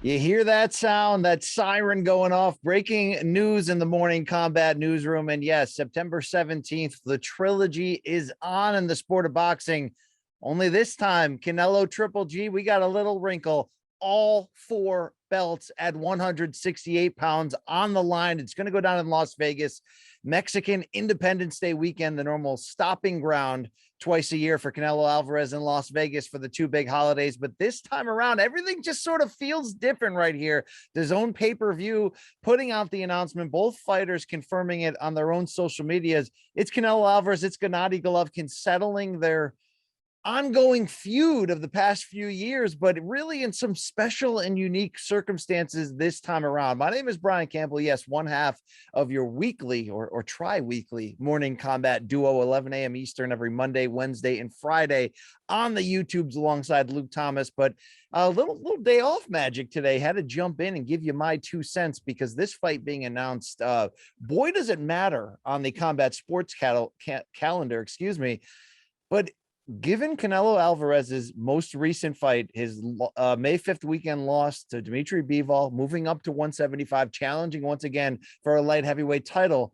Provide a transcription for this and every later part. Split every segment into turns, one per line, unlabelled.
You hear that sound, that siren going off, breaking news in the morning combat newsroom. And yes, September 17th, the trilogy is on in the sport of boxing. Only this time, Canelo Triple G, we got a little wrinkle. All four belts at 168 pounds on the line. It's going to go down in Las Vegas. Mexican Independence Day weekend, the normal stopping ground twice a year for Canelo Alvarez in Las Vegas for the two big holidays. But this time around, everything just sort of feels different right here. DAZN pay-per-view putting out the announcement, both fighters confirming it on their own social medias. It's Canelo Alvarez, it's Gennadiy Golovkin settling their ongoing feud of the past few years, but really in some special and unique circumstances this time around. My name is Brian Campbell. Yes, one half of your weekly or tri-weekly morning combat duo, 11 a.m. Eastern every Monday, Wednesday, and Friday on the YouTubes alongside Luke Thomas. But a little day off magic today. Had to jump in and give you my 2 cents because this fight being announced, boy, does it matter on the combat sports calendar, excuse me. But given Canelo Alvarez's most recent fight, his May 5th weekend loss to Dimitri Bivol, moving up to 175, challenging once again for a light heavyweight title,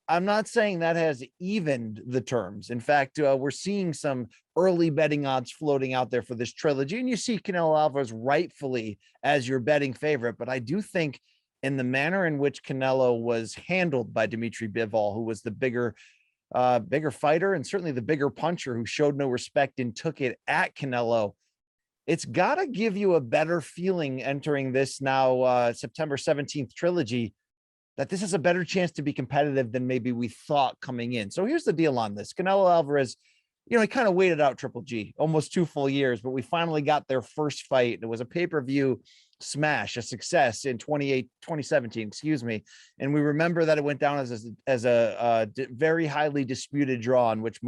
I'm not saying that has evened the terms. In fact, we're seeing some early betting odds floating out there for this trilogy, and you see Canelo Alvarez rightfully as your betting favorite. But I do think in the manner in which Canelo was handled by Dimitri Bivol, who was the bigger fighter and certainly the bigger puncher who showed no respect and took it at Canelo, it's got to give you a better feeling entering this now September 17th trilogy that this is a better chance to be competitive than maybe we thought coming in. So here's the deal on this. Canelo Alvarez, he kind of waited out Triple G almost 2 full years, but we finally got their first fight. It was a pay-per-view smash, a success in 2017, excuse me. And we remember that it went down as a very highly disputed draw in which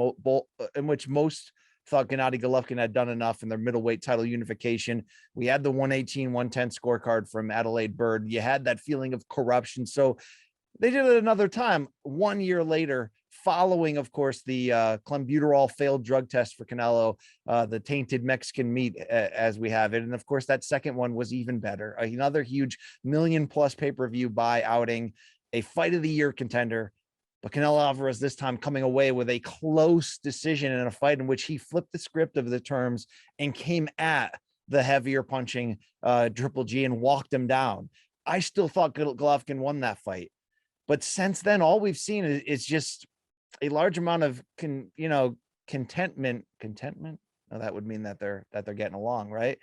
most thought Gennadiy Golovkin had done enough in their middleweight title unification. We had the 118-110 scorecard from Adelaide Bird. You had that feeling of corruption. So they did it another time 1 year later, following, of course, the clenbuterol failed drug test for Canelo, the tainted Mexican meat as we have it. And of course, that second one was even better. Another huge $1 million+ pay-per-view buy outing, a fight of the year contender. But Canelo Alvarez this time coming away with a close decision in a fight in which he flipped the script of the terms and came at the heavier punching Triple G and walked him down. I still thought Golovkin won that fight. But since then, all we've seen is just a large amount of contentment. No, that would mean that they're getting along, right?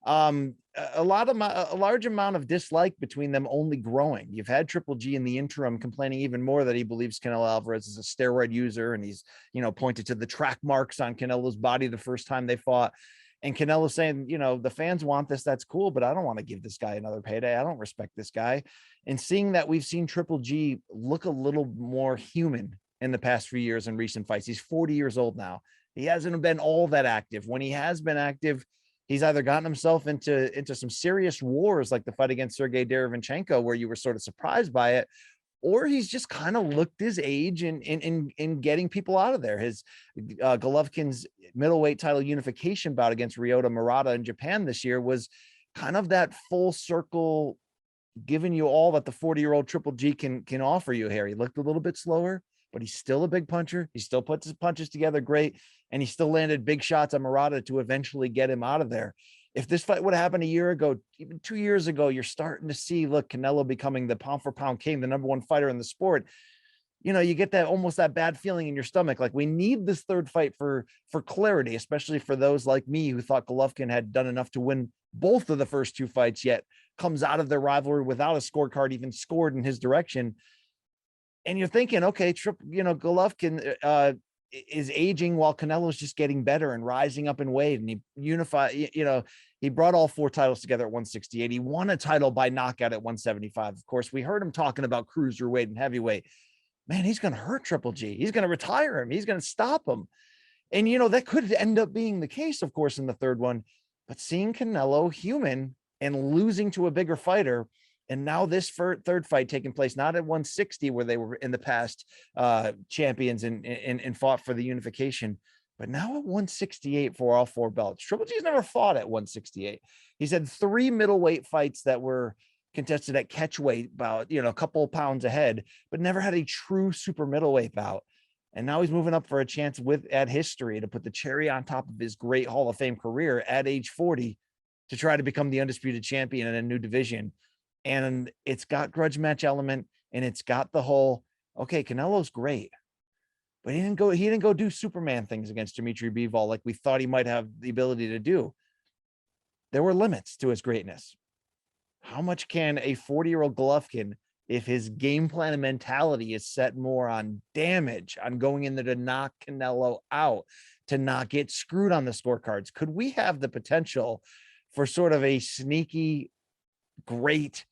A large amount of dislike between them only growing. You've had Triple G in the interim complaining even more that he believes Canelo Alvarez is a steroid user, and he's pointed to the track marks on Canelo's body the first time they fought. And Canelo saying, the fans want this, that's cool, but I don't want to give this guy another payday. I don't respect this guy. And seeing that we've seen Triple G look a little more human in the past few years in recent fights. He's 40 years old now. He hasn't been all that active. When he has been active, he's either gotten himself into some serious wars, like the fight against Sergey Derevyanchenko, where you were sort of surprised by it, or he's just kind of looked his age in getting people out of there. His Golovkin's middleweight title unification bout against Ryota Murata in Japan this year was kind of that full circle, giving you all that the 40-year-old Triple G can offer you here. He looked a little bit slower, but he's still a big puncher. He still puts his punches together great, and he still landed big shots on Murata to eventually get him out of there. If this fight would have happened a year ago, even 2 years ago, you're starting to see, look, Canelo becoming the pound for pound king, the number one fighter in the sport. You get that almost that bad feeling in your stomach. Like, we need this third fight for clarity, especially for those like me who thought Golovkin had done enough to win both of the first 2 fights, yet comes out of their rivalry without a scorecard even scored in his direction. And you're thinking, okay, Golovkin is aging while Canelo's just getting better and rising up in weight. And he brought all 4 titles together at 168. He won a title by knockout at 175. Of course, we heard him talking about cruiserweight and heavyweight. Man, he's going to hurt Triple G. He's going to retire him. He's going to stop him. And, that could end up being the case, of course, in the third one. But seeing Canelo human and losing to a bigger fighter, and now this third fight taking place not at 160 where they were in the past champions and fought for the unification, But now at 168 for all 4 belts, Triple G's never fought at 168. He's had 3 middleweight fights that were contested at catch weight, about, a couple of pounds ahead, but never had a true super middleweight bout. And now he's moving up for a chance at history to put the cherry on top of his great Hall of Fame career at age 40 to try to become the undisputed champion in a new division. And it's got grudge match element, and it's got the whole, okay, Canelo's great, but he didn't go do Superman things against Dimitri Bivol like we thought he might have the ability to do. There were limits to his greatness. How much can a 40-year-old Golovkin, if his game plan and mentality is set more on damage, on going in there to knock Canelo out, to not get screwed on the scorecards, could we have the potential for sort of a sneaky, great,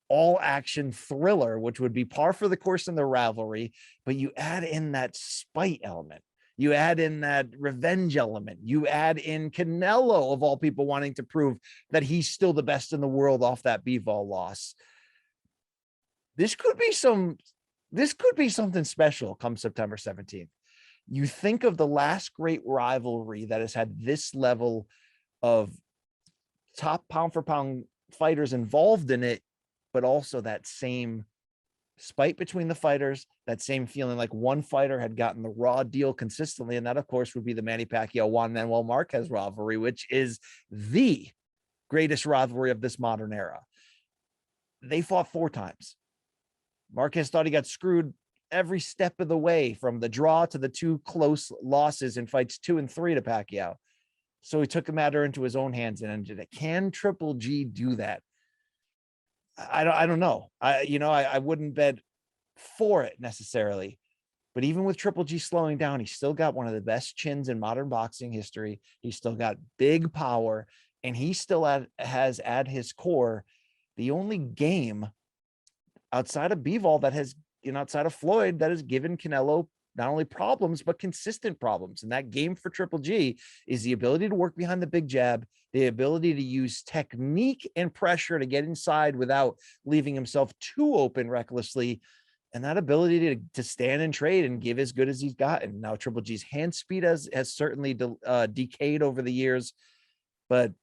all-action thriller, which would be par for the course in the rivalry, but you add in that spite element, you add in that revenge element, you add in Canelo, of all people, wanting to prove that he's still the best in the world off that Bivol loss. This could be something special come September 17th. You think of the last great rivalry that has had this level of top pound for pound fighters involved in it, but also that same spite between the fighters, that same feeling like one fighter had gotten the raw deal consistently. And that, of course, would be the Manny Pacquiao Juan Manuel Marquez rivalry, which is the greatest rivalry of this modern era. They fought 4 times. Marquez thought he got screwed every step of the way, from the draw to the 2 close losses in fights 2 and 3 to Pacquiao. So he took the matter into his own hands and ended it. Can Triple G do that? I don't know. I wouldn't bet for it necessarily, but even with Triple G slowing down, he's still got one of the best chins in modern boxing history. He's still got big power, and he still has at his core the only game outside of Bivol that has, outside of Floyd, that has given Canelo not only problems, but consistent problems. And that game for Triple G is the ability to work behind the big jab, the ability to use technique and pressure to get inside without leaving himself too open recklessly, and that ability to stand and trade and give as good as he's gotten. Now, Triple G's hand speed has certainly decayed over the years, but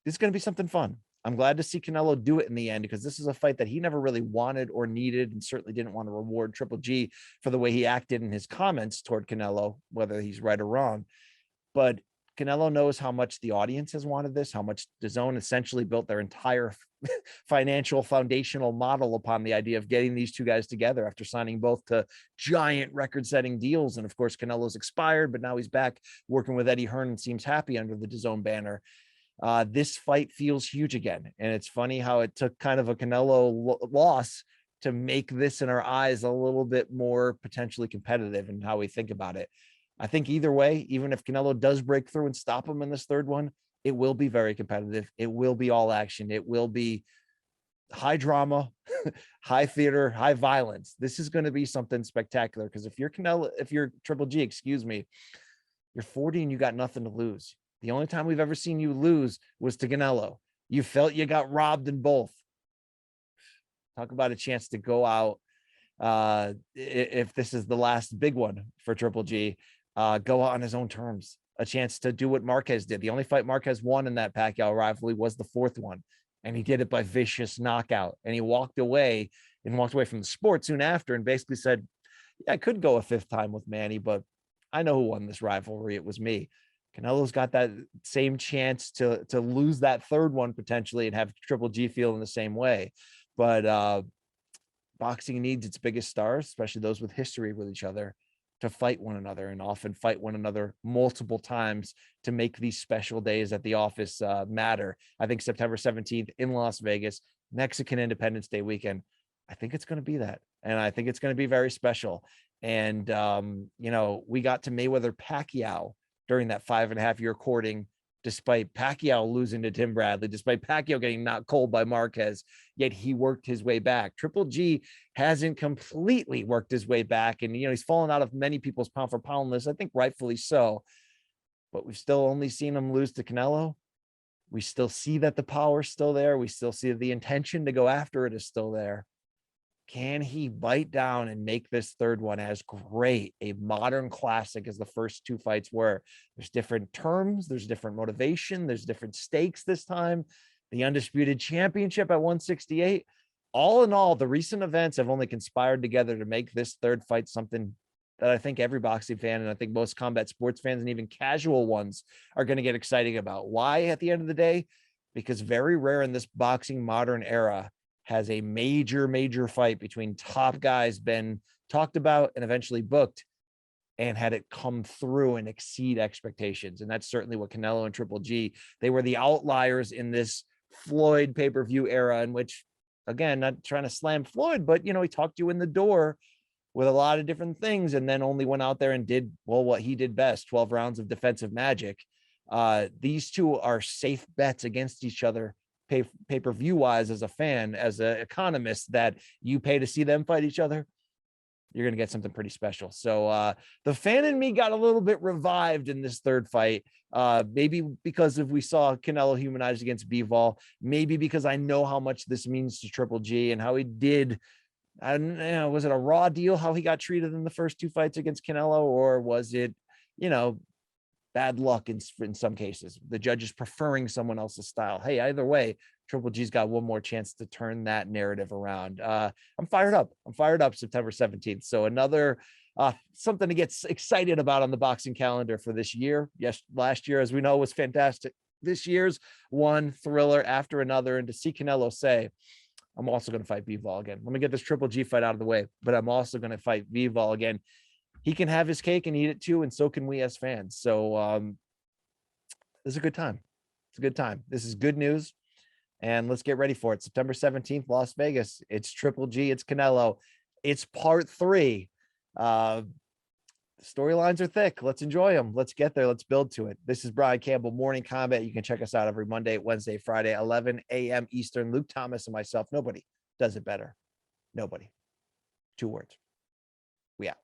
this is going to be something fun. I'm glad to see Canelo do it in the end, because this is a fight that he never really wanted or needed, and certainly didn't want to reward Triple G for the way he acted in his comments toward Canelo, whether he's right or wrong. But Canelo knows how much the audience has wanted this, how much DAZN essentially built their entire financial foundational model upon the idea of getting these 2 guys together after signing both to giant record-setting deals. And of course, Canelo's expired, but now he's back working with Eddie Hearn and seems happy under the DAZN banner. This fight feels huge again. And it's funny how it took kind of a Canelo loss to make this in our eyes a little bit more potentially competitive in how we think about it. I think either way, even if Canelo does break through and stop him in this 3rd one, it will be very competitive. It will be all action. It will be high drama, high theater, high violence. This is going to be something spectacular, because if you're Triple G, excuse me, you're 40 and you got nothing to lose. The only time we've ever seen you lose was to Canelo. You felt you got robbed in both. Talk about a chance to go out. If this is the last big one for Triple G, go out on his own terms. A chance to do what Marquez did. The only fight Marquez won in that Pacquiao rivalry was the 4th one, and he did it by vicious knockout. And he walked away from the sport soon after, and basically said, yeah, I could go a 5th time with Manny, but I know who won this rivalry. It was me. Canelo's got that same chance to lose that 3rd one potentially and have Triple G feel in the same way. But boxing needs its biggest stars, especially those with history with each other, to fight one another, and often fight one another multiple times to make these special days at the office matter. I think September 17th in Las Vegas, Mexican Independence Day weekend, I think it's going to be that. And I think it's going to be very special. And, we got to Mayweather Pacquiao during that 5.5-year courting, despite Pacquiao losing to Tim Bradley, despite Pacquiao getting knocked cold by Marquez, yet he worked his way back. Triple G hasn't completely worked his way back. And, he's fallen out of many people's pound for pound list, I think rightfully so, but we've still only seen him lose to Canelo. We still see that the power is still there. We still see the intention to go after it is still there. Can he bite down and make this third one as great a modern classic as the first two fights were? There's different terms, there's different motivation, there's different stakes this time. The undisputed championship at 168. All in all, the recent events have only conspired together to make this third fight something that I think every boxing fan, and I think most combat sports fans and even casual ones, are going to get excited about. Why at the end of the day? Because very rare in this boxing modern era has a major fight between top guys been talked about and eventually booked and had it come through and exceed expectations. And that's certainly what Canelo and Triple G, they were the outliers in this Floyd pay-per-view era, in which, again, not trying to slam Floyd, but, he talked you in the door with a lot of different things and then only went out there and did, well, what he did best, 12 rounds of defensive magic. These two are safe bets against each other pay-per-view wise as a fan, as an economist, that you pay to see them fight each other. You're going to get something pretty special. So the fan in me got a little bit revived in this third fight. Maybe because if we saw Canelo humanized against Bivol, maybe because I know how much this means to Triple G and how he did. I don't know, was it a raw deal how he got treated in the first two fights against Canelo, or was it, bad luck in some cases, the judges preferring someone else's style? Hey, either way, Triple G's got one more chance to turn that narrative around. I'm fired up. September 17th. So another something to get excited about on the boxing calendar for this year. Yes, last year, as we know, was fantastic. This year's one thriller after another. And to see Canelo say, I'm also going to fight Bivol again. Let me get this Triple G fight out of the way, but I'm also going to fight Bivol again. He can have his cake and eat it too, and so can we as fans. So this is a good time. It's a good time. This is good news, and let's get ready for it. September 17th, Las Vegas. It's Triple G. It's Canelo. It's part 3. Storylines are thick. Let's enjoy them. Let's get there. Let's build to it. This is Brian Campbell, Morning Combat. You can check us out every Monday, Wednesday, Friday, 11 a.m. Eastern. Luke Thomas and myself. Nobody does it better. Nobody. 2 words. We out.